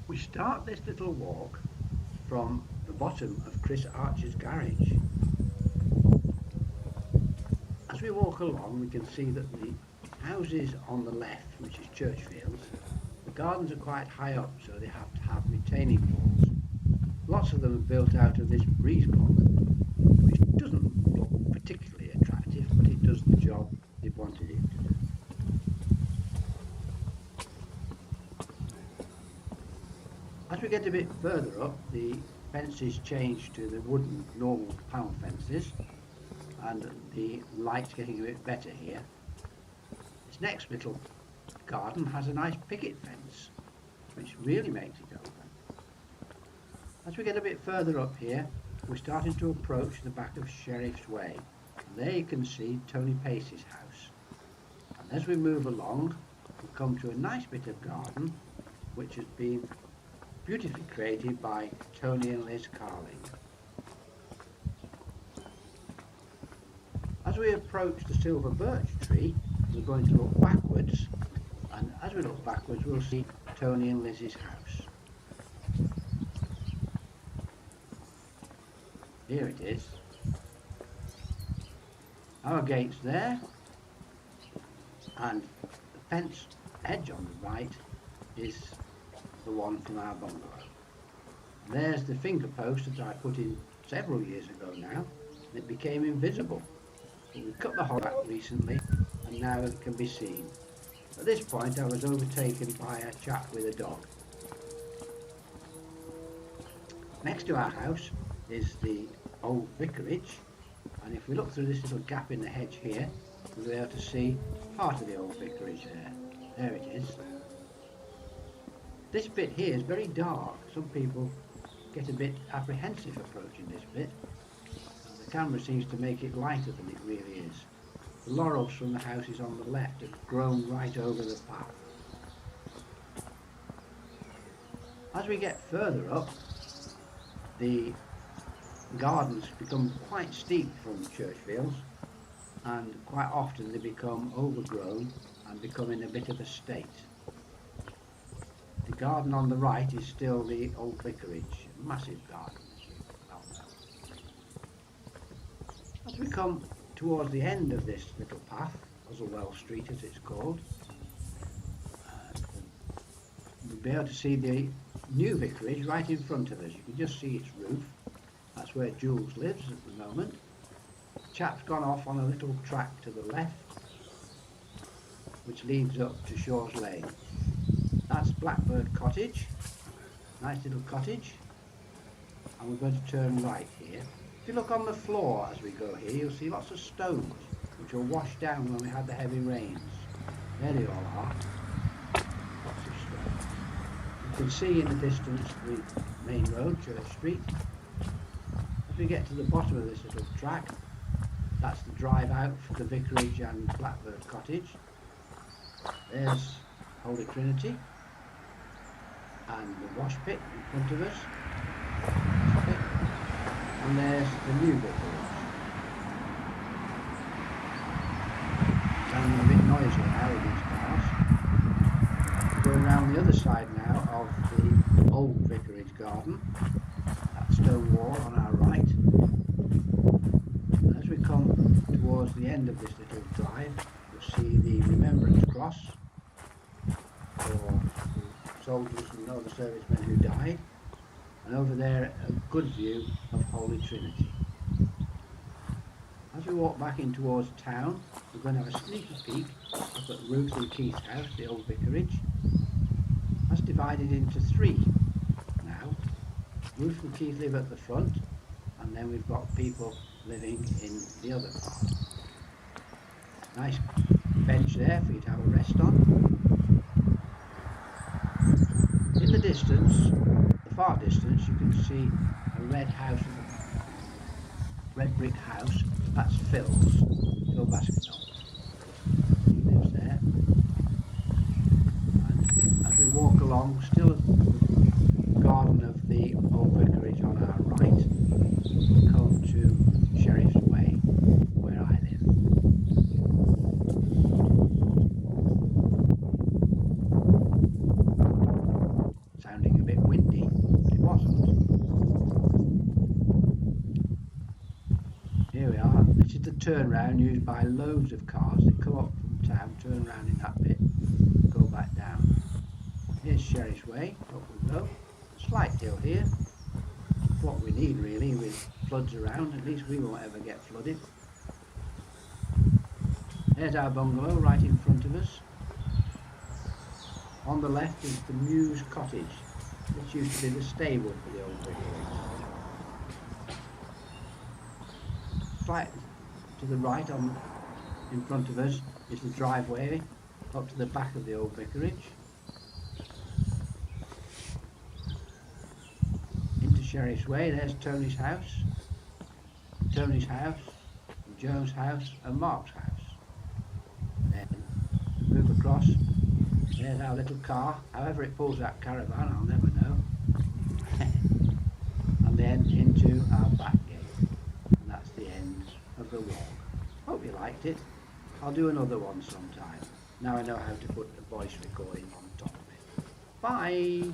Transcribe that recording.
We start this little walk from the bottom of Chris Archer's garage. As we walk along, we can see that the houses on the left, which is Churchfields, the gardens are quite high up, so they have to have retaining walls. Lots of them are built out of this breeze block, which doesn't look particularly attractive, but it does the job they wanted it to do. As we get a bit further up, the fences change to the wooden normal panel fences, and the light's getting a bit better here. This next little garden has a nice picket fence, which really makes it open. As we get a bit further up here, we're starting to approach the back of Sheriff's Way. And there you can see Tony Pace's house. And as we move along, we come to a nice bit of garden, which has been beautifully created by Tony and Liz Carling. As we approach the silver birch tree, we're going to look backwards, and as we look backwards we'll see Tony and Liz's house. Here it is. Our gate's there, and the fence edge on the right is the one from our bungalow. There's the finger post that I put in several years ago now, and it became invisible. But we cut the hole back recently, and now it can be seen. At this point I was overtaken by a chap with a dog. Next to our house is the old vicarage, and if we look through this little gap in the hedge here, we'll be able to see part of the old vicarage there. There it is. This bit here is very dark. Some people get a bit apprehensive approaching this bit. The camera seems to make it lighter than it really is. The laurels from the houses on the left have grown right over the path. As we get further up, the gardens become quite steep from Churchfields, and quite often they become overgrown and become in a bit of a state. The garden on the right is still the old vicarage, massive garden, as you well know. As we come towards the end of this little path, Usulwell Street as it's called, we'll be able to see the new vicarage right in front of us. You can just see its roof. That's where Jules lives at the moment. The chap's gone off on a little track to the left, which leads up to Shaw's Lane. That's Blackbird Cottage, nice little cottage, and we're going to turn right here. If you look on the floor as we go here, you'll see lots of stones which were washed down when we had the heavy rains. There they all are, lots of stones. You can see in the distance the main road, Church Street. As we get to the bottom of this little track, that's the drive out for the vicarage and Blackbird Cottage. There's Holy Trinity and the wash pit in front of us. And there's the new vicarage. Sounding a bit noisy now with these cars. Going around the other side now of the old vicarage garden. That stone wall on our right. And as we come towards the end of this little drive, you'll see the Remembrance Cross for the soldiers and other servicemen who died, and over there a good view of Holy Trinity. As we walk back in towards town, we're going to have a sneaky peek up at Ruth and Keith's house, the old vicarage. That's divided into three now. Ruth and Keith live at the front, and then we've got people living in the other part. Nice bench there for you to have a rest on. In the distance, the far distance, you can see a red house, red brick house. That's Phil's, Phil Baskerville. He lives there. And as we walk along, still the garden of the old vicarage on our right, we come to Sheriff's Way, where I live. Sounding a bit turnaround used by loads of cars that come up from town, turn around in that bit, go back down. Here's Sheriff's Way, up we go. Slight hill here. It's what we need really with floods around, at least we won't ever get flooded. There's our bungalow right in front of us. On the left is the Mews Cottage. This used to be the stable for the old vicarage. Slightly to the right in front of us is the driveway up to the back of the old vicarage. Into Sheriff's Way, there's Tony's house, Joe's house and Mark's house. Then move across, there's our little car, however it pulls that caravan I'll never know. And then into our back gate, and that's the end of the walk. Hope you liked it. I'll do another one sometime. Now I know how to put the voice recording on top of it. Bye!